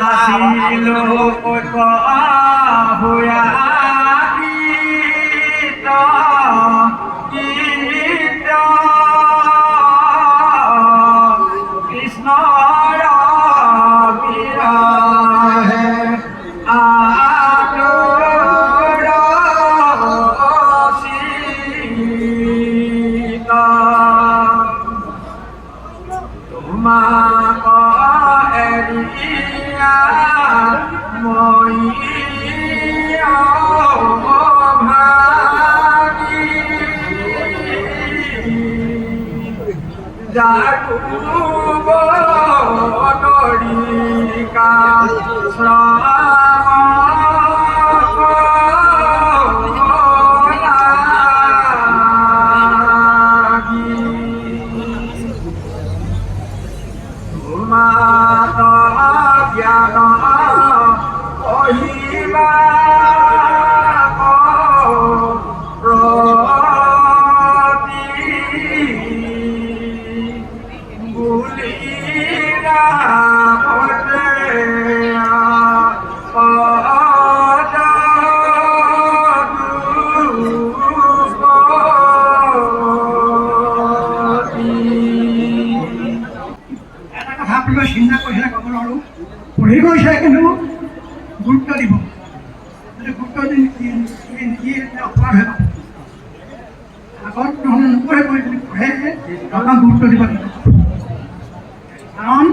আছিলো ঐক্য ভূয়া কৃষ্ণৰ বিৰহে আতুৰ শীত তোমাক এৰিয়া মই জাগুব তৰিকা মাত জ্ঞান কহিবা চিন্তা কৰিছে ক'ব নোৱাৰোঁ পঢ়ি গৈছে কিন্তু গুৰুত্ব দিব যদি গুৰুত্ব দি অপৰাধ হয় আগত নহ'লে নপঢ়ে পঢ়ি যদি পঢ়ে আমাক গুৰুত্ব দিব লাগিব কাৰণ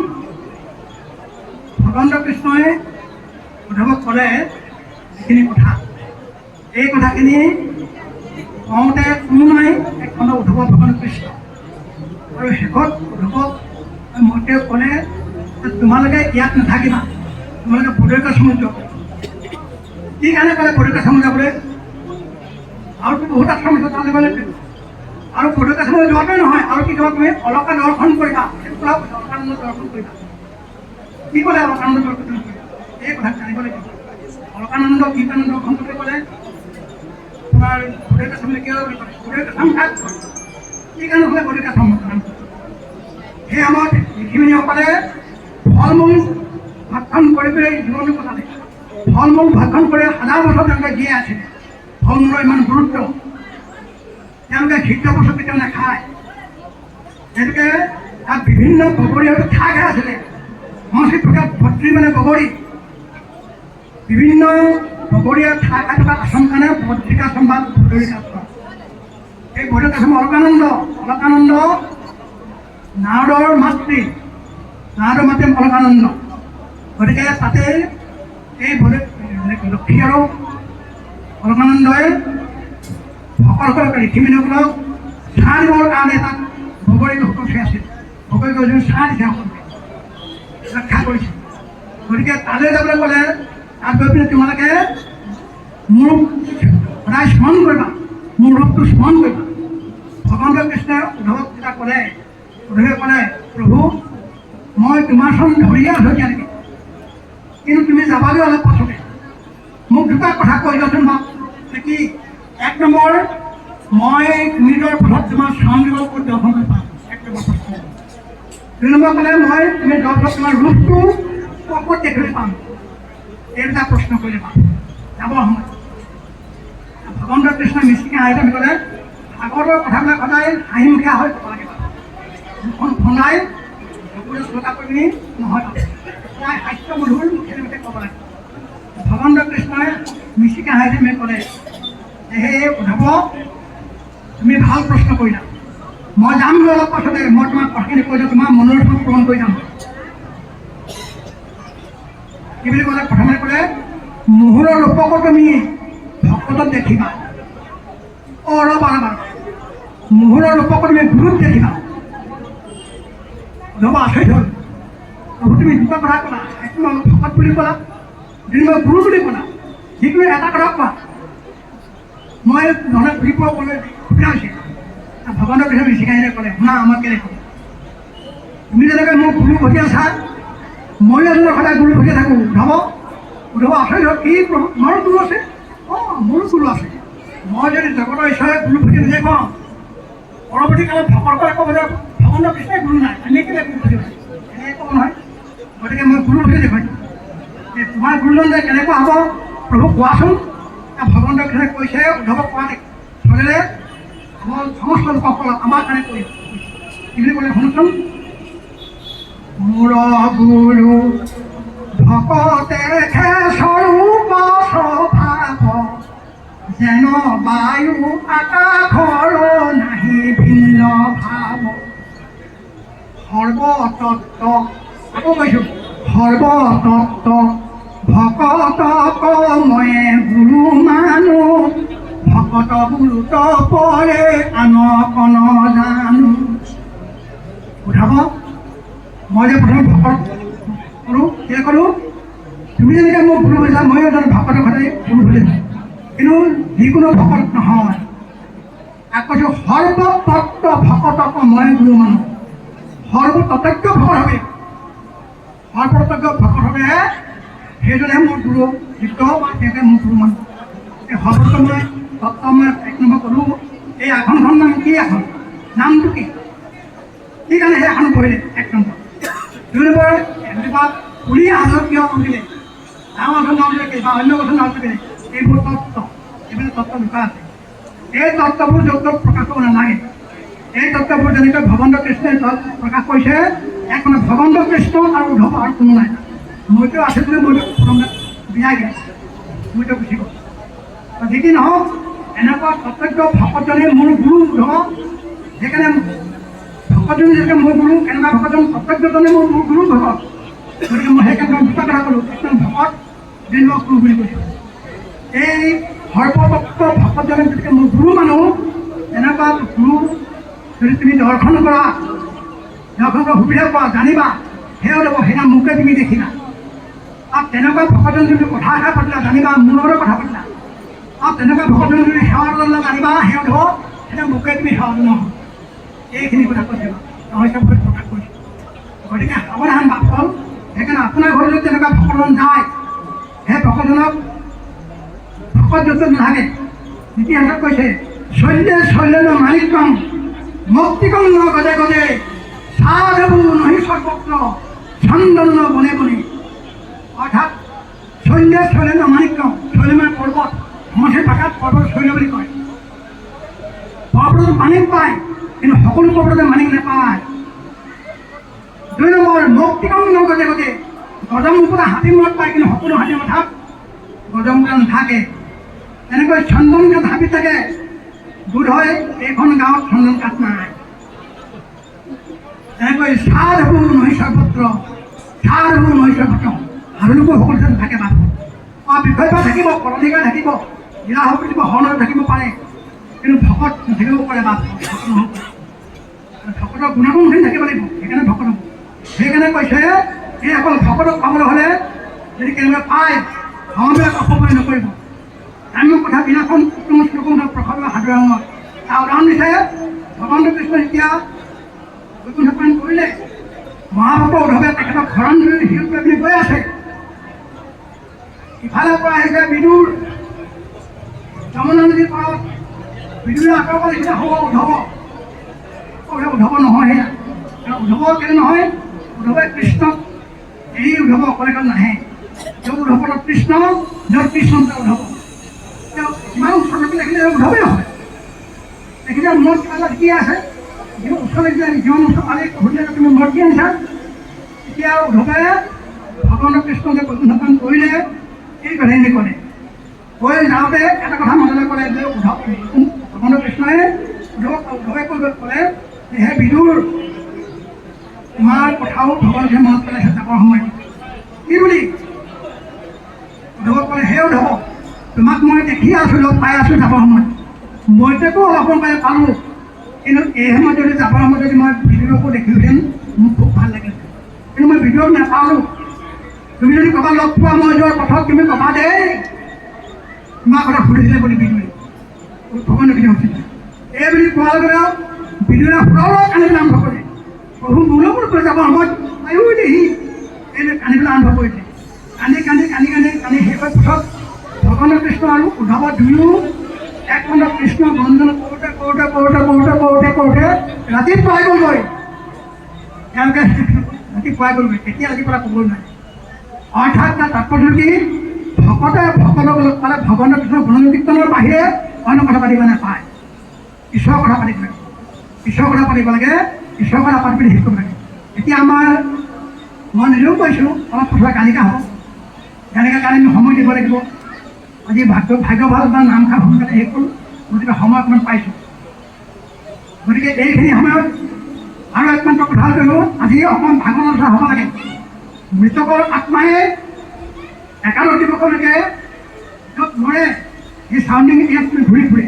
ভগৱন্ত কৃষ্ণই উদ্ধৱক ক'লে যিখিনি কথা এই কথাখিনি কওঁতে কোনো নাই এখন উদ্ধৱ ভগৱান কৃষ্ণ আৰু শেষত উদ্ধৱক মহদেৱে ক'লে তোমালোকে ইয়াত নাথাকিবা তোমালোকে বদৰিকাশ্ৰমত যাব কি কাৰণে ক'লে বদৰিকাশ্ৰমত যাবলৈ আৰুতো বহুত আশ্ৰম আছে তালৈ গ'লে আৰু বদৰিকাশ্ৰমত যোৱাটোৱে নহয় আৰু কি ক'বা তুমি অলকা দৰ্শন কৰিবা সেইটো কোৱা অলকানন্দ দৰ্শন কৰিবা কি ক'লে অলকানন্দ দৰ্শন কৰিবা এই কথা জানিব লাগিব অলকানন্দ কীৰ্তন দৰ্শন কৰি ক'লে তোমাৰ বদৰিকাশ্ৰমলৈ কিয় বদৰিকাশ্ৰম কাক কি কাৰণে হ'লে বদৰিকাশ্ৰম সেই আমাৰ ঋষিমুনিসকলে ফল মূল ভক্ষণ কৰি পেলাই জীৱনটো কটালে ফল মূল ভক্ষণ কৰি হাজাৰ বছৰ তেওঁলোকে জীয়াই আছিলে ফল মূলৰ ইমান গুৰুত্ব তেওঁলোকে সিদ্ধ বস্তু কেতিয়াও নাখায় তেওঁলোকে তাত বিভিন্ন বগৰী আৰু ঠাইহে আছিলে সংস্কৃত প্ৰকাশ ভৰ্তি মানে বগৰী বিভিন্ন বগৰীয়া ঠাই খাই থকা আশ্ৰম কাৰণে বদ্ৰিকাশ্ৰম বা বদৰিকাশ্ৰম এই বদৰিকাশ্ৰম অলকানন্দ নাৰদৰ মাতৃ অলকানন্দ গতিকে তাতে এই লক্ষী আৰু অলকানন্দই সকলোকে ঋষিমুনিসকলক চাহ দিবৰ কাৰণে তাত বগৰী গছগছি আছিল বগৰী গছজোৰ চাহ দিছে ৰক্ষা কৰিছে গতিকে তালৈ যাবলৈ ক'লে তাত গৈ পিনে তোমালোকে মোক সদায় স্মৰণ কৰিবা মোৰ ৰূপটো স্মৰণ কৰিবা ভগৱন্ত কৃষ্ণই উদ্ধৱক যেতিয়া ক'লে উদ্ধৱে ক'লে প্ৰভু মই তোমাৰ চৰণ ধৰিয়ে আছোঁ এতিয়ালৈকে কিন্তু তুমি যাবাগৈ অলপ পাছতে মোক দুটা কথা কৈ দিয়াচোন বাৰু কি এক নম্বৰ মই নিজৰ পথত তোমাৰ চৰণ দিব ক'ত দৰ্শন কৰি পাম এক নম্বৰ প্ৰশ্ন দুই নম্বৰ ক'লে মই তুমি দৰ্শনত তোমাৰ ৰূপটো ক'ত দেখিবলৈ পাম এই দুটা প্ৰশ্ন কৰিলে পাম যাব সময় ভগৱন্ত কৃষ্ণই মিচিকে হাঁহি ক'লে আগৰ কথাবিলাক সদায় হাঁহিমুখীয়া হৈ ক'ব লাগে মুখখন ফন্দাই সকলোৱে শ্ৰোতা কৰি নহয় প্ৰায় হাস্যমধুৰ মুখে ক'ব লাগে ভগৱন্ত কৃষ্ণই মিচিকে হাঁহি ক'লে যে হে উদ্ধৱ তুমি ভাল প্ৰশ্ন কৰিলা মই যামগৈ অলপ পাছতে মই তোমাক কথাখিনি কৈ দিওঁ তোমাৰ মনৰ ওপৰত পূৰণ কৰি যাম কি বুলি ক'লে প্ৰথমে ক'লে মুহুৰৰ ৰূপকো তুমি ভকতত দেখিবা ৰ'বা মুহুৰৰ ৰূপকো তুমি গুৰুত দেখিবা উদ্ধৱ আচৰিত হ'ল প্ৰভু তুমি দুটা কথা ক'লা একো ভকত বুলি ক'লা যদি মই গুৰু বুলি ক'লা যিকোনো এটা কথা কোৱা মই নহ'লে ঘূৰি পোৱা ক'লে সুবিধা হৈছে ভগৱানৰ পিছত শিকাইৰে ক'লে শুনা আমাক কেলে ক'লে তুমি যেনেকৈ মোৰ গুৰু ভজি আছা ময়ো এজনৰ সদায় গুৰু ভজি থাকোঁ উদ্ধৱ আচৰিত হ'ল কি মোৰো গুৰু আছে মোৰো গুৰু আছে মই যদি জগতৰ ঈশ্বৰে গুৰু ভজি নিজে কওঁ পৰৱৰ্তী কালত ভকতসকলে ক'ব যে ভগৱানৰ কৃষ্ণই গুৰু নাই আমি কেলে গুৰু ভজি এনেকৈ ক'ব নহয় গতিকে মই গুৰু ভজি দেখুৱাইছোঁ তোমাৰ গুৰুজন যে কেনেকুৱা হ'ব প্ৰভু কোৱাচোন। ভগৱন্তই কেনেকৈ কৈছে উদ্ধৱক কোৱা ধৰিলে সমস্ত লোকসকল আমাৰ কাৰণে কৰি কি বুলি ক'লে শুনচোন। মোৰ গুৰু ভকতে স্বৰূপ স্বভাৱ যেন বায়ু আকাশৰ নাহি ভিন্ন ভাৱ সৰ্বতত্ব আকৌ কৈছোঁ সৰ্বতত্ব ভকতক ময়ে গুৰু মানো ভকত গুৰুত পৰে আনক নজানো। উঠাব মই যে প্ৰথমে ভকত কৰোঁ কি কৰোঁ তুমি যেনেকৈ মোক গুৰু হৈছা ময়ো এজন ভকতৰ সদায় গুৰু হৈছোঁ কিন্তু যিকোনো ভকত নহয়। আকৌ কৈছোঁ সৰ্বতত্ব ভকতক মই গুৰু মানো। সৰ্বতত্ত্ব ভকত হবে সৰ্বতত্ত্ব ভকত হ'লেহে সেইজনে মোৰ গুৰু যুক্ত বা তেওঁকে মোৰ গুৰু মানো। এই সৰ্বত্ৰ মই তত্ত্ব মই এক নম্বৰ কৰোঁ। এই আসনখন নাম কি আসন নামটো কি কি কাৰণে সেই আসন পঢ়িলে এক নম্বৰ। দুই নম্বৰ এনেকুৱা পুলি আসন কিয় পঢ়িলে ডাঙৰ গছৰ নাম দিলে বা অন্য গছৰ নাম দিলে এইবোৰ তত্ত্ব এইবিলাক তত্ত্ব লুকা আছে। এই তত্ত্ববোৰ য'ত ত'ত প্ৰকাশ কৰিব নালাগে। এই তত্ত্ববোৰ যেনেকৈ ভগৱন্ত কৃষ্ণই প্ৰকাশ কৰিছে এক মানে ভগৱন্ত কৃষ্ণ আৰু উদ্ধৱ আৰু কোনো নাই। মইতো আছে বুলি মইতো প্ৰথমতে বিয়াই গেছ মইতো গুচি গ'ল। যি কি নহওক এনেকুৱা প্ৰত্যেক ভকতজনে মোৰ গুৰু উদ্ধৱ। সেইকাৰণে ভকতজনে যেনেকৈ মোৰ গুৰু এনেকুৱা ভকতজন প্ৰত্যেকজনে মোৰ গুৰু ভকত। গতিকে মই সেইকাৰণে দুটা কথা ক'লোঁ কৃষ্ণ ভকত যেনেকুৱা গুৰু বুলি কৈছোঁ। এই সৰ্বতত্ত্ব ভকতজনে গতিকে মোৰ গুৰু মানুহ এনেকুৱা গুৰু যদি তুমি দৰ্শন কৰা দৰ্শন কৰা সুবিধা পোৱা জানিবা সেয়াও ল'ব সেইদিনা মোকে তুমি দেখিলা। আৰু তেনেকুৱা ভকতজন যদি কথা এষাৰ পাতিলা জানিবা মোৰ লগতে কথা পাতিলা। আৰু তেনেকুৱা ভকতজন যদি সেৱা ল'লা জানিবা সেৱা ল'ব সেইদিনা মোকে তুমি সেৱা নহয়। এইখিনি কথা কৈছে ৰহস্য প্ৰকাশ কৰিছোঁ। গতিকে সাৱধান বাপল। সেইকাৰণে আপোনাৰ ঘৰত যদি তেনেকুৱা ভকতজন যায় সেই ভকতজনক ভকত য'ত নাথাকে ইতিহাসত কৈছে শৈল্যে শৈল্য মালিকম মুক্তিকম ন গজে গজে সাধু নহি সর্বত্র ছন্দন বনে বনে। অর্থাৎ শৈল্যে শৈল্য মানিক্যম শৈল্য মানে পর্বত মঠের ভাষাত পর্বত শৈল্য বুলি কয়। পর্বত মানিক পায় কিন্তু সকলো পৰ্বতে মানিক নাপায়। দুই নম্বৰ মুক্তিকম ন গজে গজে গজমুকুতা হাতী মূৰত পায় কিন্তু সকলো হাতী মাথাত গজমুকুতা নাথাকে। এনেকৈ চন্দন কাঠ হাবি থাকে বোধ হয় এইখন গাঁৱত চন্দন কাঠ নাই। এনেকৈ সাধু নহি সৰ্বত্ৰ সাধু নহি সৰ্বত্ৰ সাধুলোকো সকলো থাকে বাট বিষয় বা থাকিব কৰণিকা থাকিব জিলা হ'ব থাকিব হৰ্ণত থাকিব পাৰে কিন্তু ভকত নাথাকিব পাৰে বা ভকতৰ গুণাগুণখিনি থাকিব লাগিব। সেইকাৰণে ভকত হ'ব। সেইকাৰণে কৈছে এই অকল ভকতক পাবলৈ হ'লে যদি কেনেকৈ পায় ধৰ্মবিলাক অপব্যয় নকৰিব। আমি কথা বিনাখন উত্তম শ্লোক প্ৰসন্ন সাধাৰণত তাৰ উদাহৰণ দিছে ভগৱন্ত কৃষ্ণ যেতিয়া বৈকুণ্ঠপ্ৰাণ কৰিলে মহাভক্ত উদ্ধৱে তেখেতক শৰণ ধৰি শিৰ কৰি গৈ আছে। ইফালৰ পৰা আহিছে বিদুৰ যমুনা নদীৰ পাৰত বিদুৰে আঁতৰৰ পৰা দেখিলে হ'ব উদ্ধৱ উদ্ধৱ নহয় সেয়া উদ্ধৱ কেলে নহয় উদ্ধৱে কৃষ্ণক এই উদ্ধৱ অকলে নাহে। য'ত উদ্ধৱ কৃষ্ণ য'ত কৃষ্ণ উদ্ধৱ ইমান ওচৰত দেখিলে উদ্ধৱেই নহয়। দেখিলে মূৰত কিবা এটা কি আছে কিন্তু ওচৰলৈ যিমান ওচৰ পালে সুধিলে তুমি মূৰত কি আনিছা। এতিয়া উদ্ধৱে ভগৱান কৃষ্ণ যে বৈকুণ্ঠপ্ৰাণ কৰিলে এই কথাখিনি ক'লে কৈ যাওঁতে এটা কথা মনলৈ ক'লে যে ভগৱান কৃষ্ণই উদ্ধৱে ক'লে যে হে বিদুৰ তোমাৰ কথাও ভগৱানে মনত পেলাইছে যাবৰ সময়ত কি বুলি উদ্ধৱক ক'লে হে উদ্ধৱ তোমাক মই দেখি আছোঁ লগ পাই আছোঁ যাবৰ সময়ত মইতো অলপ সময় পালোঁ কিন্তু এই সময়ত যদি যাবৰ সময়ত যদি মই বিদুৰকো দেখিলোহেঁতেন মোৰ খুব ভাল লাগিল কিন্তু মই বিদুৰক নাপালোঁ। তুমি যদি ক'বা লগ পোৱা মই যোৱাৰ পথত তুমি ক'বা দেই তোমাৰ কথা সুধিছিলে বুলি বিদুৰে ভগৱানে কৈছিলে এই বুলি কোৱাৰ লগে বিদুৰে সুৰৰ কান্দিবলৈ আৰম্ভ কৰে। প্ৰভু মূলবোৰ কৈ যাবৰ সময়ত আয়ো দেহি এই কান্দিবলৈ আৰম্ভ কৰিলে। কান্দি কান্দি কান্দি কান্দি কান্দি শেষ হৈ পথত ভগৱান কৃষ্ণ আৰু উদ্ধৱ দুয়ো একমাত্ৰ কৃষ্ণ বন্দনা কৰোঁতে কৰোঁতে কৰোঁতে কৰোঁতে কৰোঁতে কৰোঁতে ৰাতি পুৱাই গ'লগৈ। তেওঁলোকে ৰাতি পুৱাই গ'লগৈ তেতিয়া ৰাতিপুৱা ক'বলৈ নাই অৰ্থাৎ তাৰ তাৎপৰ্য কি ভকতে ভকতক লগ পালে ভগৱানৰ কৃষ্ণ গুণ কীৰ্তনৰ বাহিৰে অন্য কথা পাতিব নাপায়। ঈশ্বৰৰ কথা পাতিব লাগে, ঈশ্বৰৰ কথা পাতিব লাগে, ঈশ্বৰৰ কথা পাতি পিনি শিকিব লাগে। এতিয়া আমাৰ মই নিজেও কৈছোঁ অলপ কথা গালিকা হ'ব, গালিকাৰ কাৰণে আমি সময় দিব লাগিব। আজি ভাগ্য ভাল বা নামঘাট সোনকালে শেষ হ'ল, গতিকে সময় অকণমান পাইছোঁ। গতিকে এইখিনি সময়ত আৰু একমাত্ৰ কথা ক'লোঁ, আজি অকণমান ভাগৱত কথা হ'ব লাগে। মৃতকৰ আত্মাই একাদশ দিৱসলৈকে য'ত মৰে সেই চাউণ্ডিং ইয়াত ঘূৰি ফুৰে।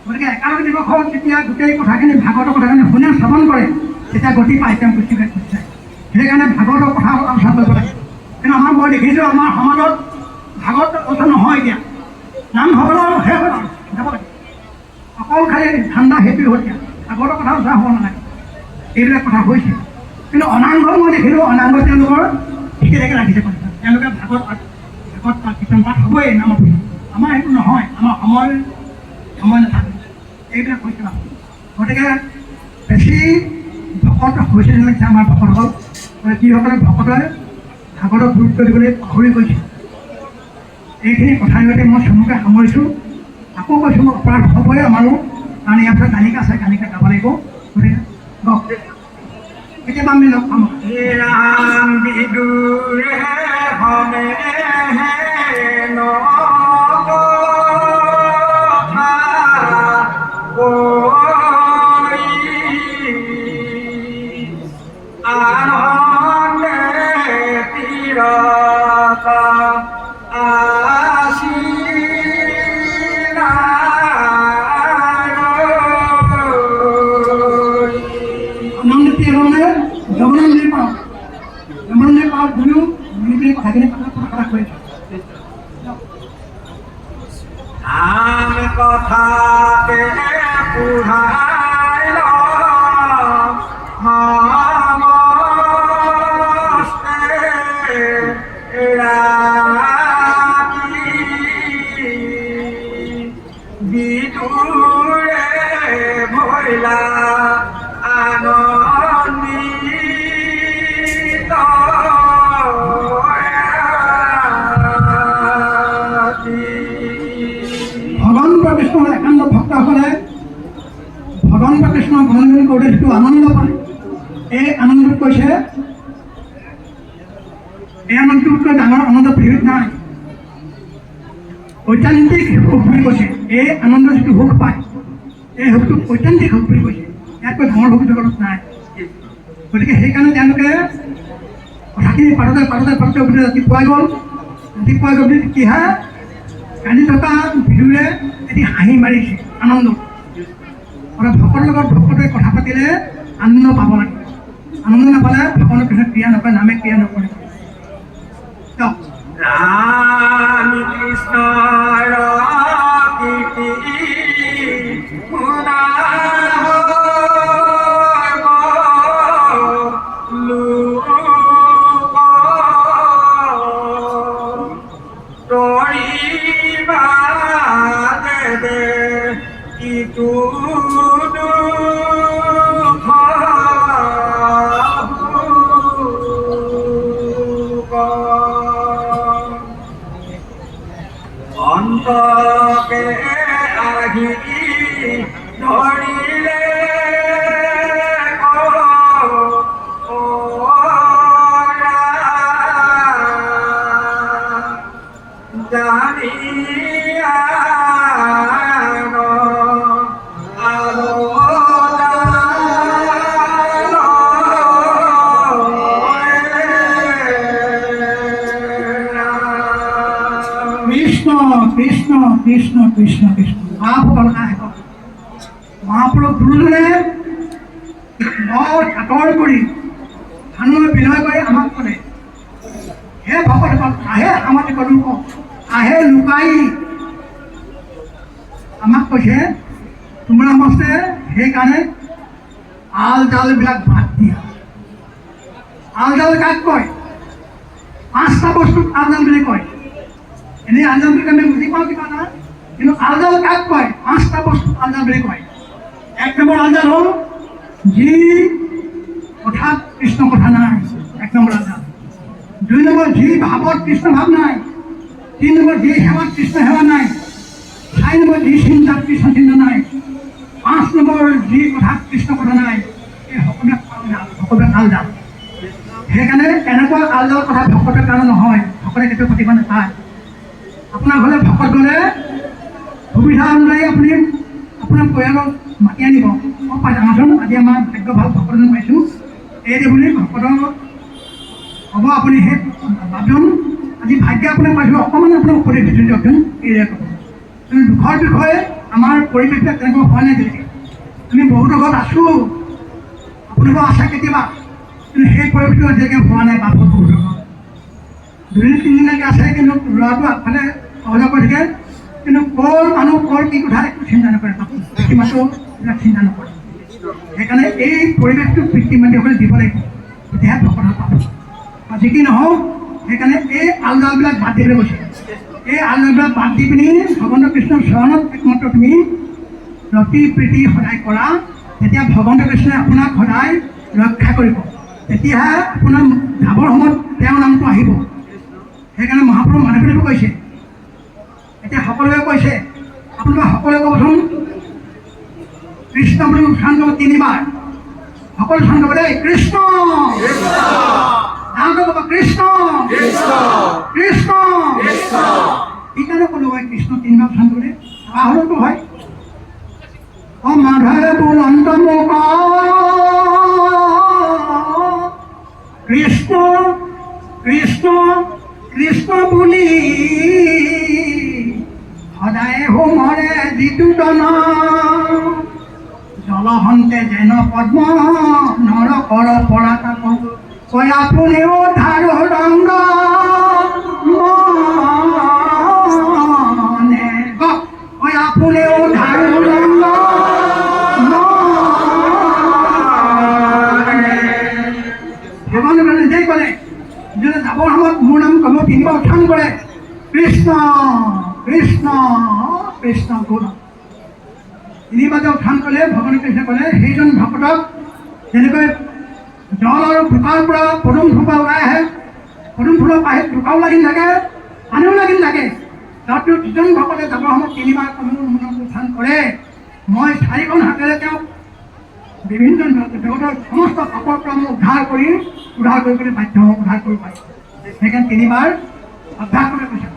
গতিকে একাদশ দিৱসত যেতিয়া গোটেই কথাখিনি ভাগৱতৰ কথাখিনি শুনে শ্ৰৱণ কৰে তেতিয়া গতি পায়, তেওঁ পুষ্টিকাই গুচি যায়। সেইকাৰণে ভাগৱতৰ কথা আলোচনা কৰিব লাগে। কিন্তু আমাৰ মই দেখিছোঁ আমাৰ সমাজত ভাগৱত কথা নহয়। এতিয়া নামসকলৰ শেষ হ'ল যাব লাগে, অকল খালি ঠাণ্ডা সেইটোৱে হ'ল। এতিয়া ভাগৱতৰ কথা আলোচনা হ'ব নালাগে, এইবিলাক কথা হৈছে। কিন্তু অনাংগ মই দেখিলোঁ, অনাংগ তেওঁলোকৰ ঠিকে থাকে ৰাখিছে কথা। তেওঁলোকে ভাগৱত কীৰ্তন পাঠ হ'বই নামত। আমাৰ সেইটো নহয়, আমাৰ সময় নাথাকে, এইবিলাক হৈছে। গতিকে বেছি ভকত হৈছে যেন লাগিছে আমাৰ ভকতসকল। যিসকলে ভকতে ভাগৱতক গুৰুত্ব দিবলৈ পাহৰি গৈছে। এইখিনি কথাৰ সৈতে মই চমুকৈ সামৰিছোঁ। আকৌ কৈছোঁ মই অপৰাধ হ'বই আমাৰো, কাৰণ ইয়াৰ পৰা গালিকা আছে, গালিকা গাব লাগিব। গতিকে কেতিয়াবা আমি লগ পাম। ৰাম বিদুৰে হমে কথাখিনি প্ৰকাশ কৰিছোঁ। আম কথাতে পুহাই বিদুৰে ভৈলা আনন্দিত ভগৱন্ত কৃষ্ণৰ একান্ত ভক্তসকলে ভগৱন্ত কৃষ্ণৰ গুণগান কৰোঁতে যিটো আনন্দ পায়, এই আনন্দত কৈছে এই আনন্দটোতকৈ ডাঙৰ আনন্দ পৃথিৱীত নাই। ঐতান্তিক সুখ বুলি কৈছে। এই আনন্দ যিটো সুখ পায়, এই সুখটো ঐতান্তিক সুখ বুলি কৈছে। ইয়াতকৈ ডাঙৰ সুখ জগতত নাই। গতিকে সেইকাৰণে তেওঁলোকে কথাখিনি পাতোতে উঠি ৰাতিপুৱাই গ'ল। ৰাতিপুৱাই গৈ তেতিয়াহে কান্দি থকা বিদুৰে এটি হাঁহি মাৰিছে আনন্দ। অৰ্থাৎ ভকতৰ লগত ভকতে কথা পাতিলে আনন্দ পাব লাগে। আনন্দ নাপালে ভগৱানৰ পিছত ক্ৰিয়া নকৰে, নামে ক্ৰিয়া নকৰে। ৰাম কৃষ্ণৰ কীৰ্তি শুনা লোক তৰিবা দে ইটো অন্তকে আহি ধৰিলে জানিয়া কৃষ্ণ কৃষ্ণ কৃষ্ণ কৃষ্ণ মহাপুৰুষ নায়ক মহাপুৰুষ গুৰুজনে বৰ আঁতৰ কৰি ধানৰ বিনয় কৰি আমাক ক'লে, হে ভকতসকল আহে সামাজিক লোক আহে লুকাই আমাক কৈছে তোমরা মস্তে সেইকাৰণে আল জালবিলাক বাদ দিয়া। আল জাল কাক কয়? পাঁচটা বস্তুক আল জাল বুলি কয়। এনেই আল জাল বুলি আমি বুজি পাওঁ কিবা এটা, কিন্তু আল জাল কাক কয়? পাঁচটা বস্তুক আল জাল বুলি কয়। এক নম্বৰ আল জাল হ'ল যি কথাত কৃষ্ণ কথা নাই, এক নম্বৰ আল জাল। দুই নম্বৰ যি ভাৱত কৃষ্ণ ভাৱ নাই, তিনি নম্বৰ যি সেৱাত কৃষ্ণ সেৱা নাই, চাৰি নম্বৰ যি চিন্তাত কৃষ্ণ চিন্তা নাই, পাঁচ নম্বৰ যি কথাত কৃষ্ণ কথা নাই, এই সকলোৱে আলদাল। সেইকাৰণে এনেকুৱা আলদাল কথা ভকতৰ কাৰণে নহয়, ভকতে কেতিয়াও পাতিব নাপায়। আপোনাৰ ঘৰলৈ ভকত গ'লে সুবিধা অনুযায়ী আপুনি আপোনাৰ পৰিয়ালক মাতি আনিব। মই পাই আহাচোন, আজি আমাৰ ভাগ্য ভাল ভকত এজন পাইছোঁ, এই বুলি ভকতৰ হ'ব আপুনি সেই ভাবচোন, আজি ভাগ্য আপোনাক পাইছোঁ, অকণমান আপোনাক উপদেশ দিছোঁ দিয়কচোন। এইদৰে ক'ব কিন্তু দুখৰ বিষয়ে আমাৰ পৰিৱেশবিলাক তেনেকুৱা হোৱা নাই তেনেকৈ। আমি বহুতো ঘৰত আছোঁ, আপোনালোকৰ আছে কেতিয়াবা, কিন্তু সেই পৰিৱেশটো আজিলৈকে হোৱা নাই। বাপৰ বহুতো ঘৰত দুদিন তিনিদিনলৈকে আছে, কিন্তু ল'ৰাটো আগফালে সহযোগ কৰি থাকে, কিন্তু ক'ৰ মানুহ ক'ৰ কি কথা একো চিন্তা নকৰে, পিতৃ মাতৃও এইবিলাক চিন্তা নকৰে। সেইকাৰণে এই পৰিৱেশটো পিতৃ মাতৃসকলে দিব লাগিব, তেতিয়াহে ভকত পাব। যি কি নহওক, সেইকাৰণে এই আলদালবিলাক বাদ দিবলৈ কৈছে। এই আলদালবিলাক বাদ দি পিনি ভগৱন্ত কৃষ্ণৰ চৰণত একমাত্ৰ তুমি ৰতি প্ৰীতি সদায় কৰা, তেতিয়া ভগৱন্ত কৃষ্ণই আপোনাক সদায় ৰক্ষা কৰিব। তেতিয়াহে আপোনাৰ যাবৰ সময়ত তেওঁৰ নামটো আহিব। সেইকাৰণে মহাপুৰুষ মাধৱদেৱে কৈছে, এতিয়া সকলোৱে কৈছে, আপোনালোকে সকলোৱে ক'বচোন, কৃষ্ণ বুলি উচ্চাৰণ কৰিব তিনিবাৰ। সকলো উচ্চাৰণ কৰিব দেই, কৃষ্ণ ডাঙৰকৈ ক'ব, কৃষ্ণ কৃষ্ণ। সেইকাৰণে ক'লো হয় কৃষ্ণ তিনিবাৰ উচ্চাৰণ কৰিলে হ'লেতো হয়। অ মাধৱে বুলন্ত মোক কৃষ্ণ কৃষ্ণ কৃষ্ণ বুলি সদায় হোমৰে যিটো জন, জলহন্তে যেন পদ্ম নৰকৰ পৰা তাক কৈ আপুনিও ধাৰো ৰংগ মনে, কৈ আপুনিও ধাৰো ৰংগ মনে। নিজেই ক'লে যে যাবৰ সময়ত মোৰ নাম ক'ব তিনিবাৰ উচ্চাৰণ কৰে, কৃষ্ণ কৃষ্ণ কৃষ্ণ গুণ। তিনিবাৰ যে উত্থান কৰিলে ভগৱান কৃষ্ণই ক'লে, সেইজন ভকতক যেনেকৈ জল আৰু বোকাৰ পৰা পদুম ফুলপা ওলাই আহে, পদুম ফুলৰ পাহিত বোকাও লাগি থাকে, পানীও লাগি থাকে, তাতো যিজন ভকতে যাবৰ সময়ত তিনিবাৰ মোৰ নাম উত্থান কৰে, মই চাৰিখন হাতেৰে তেওঁক বিভিন্ন জগতৰ সমস্ত পাপৰ পৰা মই উদ্ধাৰ কৰিবলৈ বাধ্য হওঁ, উদ্ধাৰ কৰিব পাৰিম। সেইকাৰণে তিনিবাৰ অভ্যাস কৰিবলৈ কৈছে।